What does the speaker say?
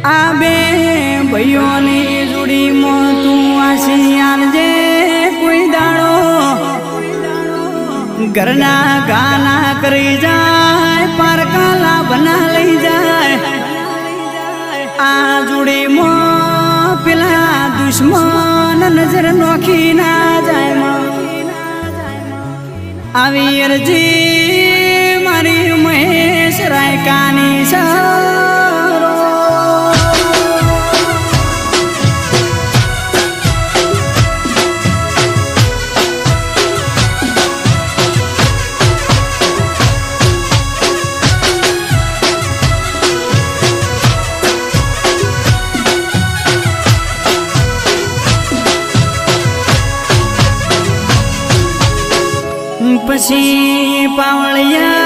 આ બે ભાઈઓની જોડીમાં તું આશી આલજે કોઈ દાડો ઘરના ગાના કરી જાય પારકાલા બના લઈ જાય આ જોડીમાં પેલા દુશ્મન નજર નોખી ના જાય આવી અરજી મારી મહેશ રાયકાની સારો પછી પાવળિયા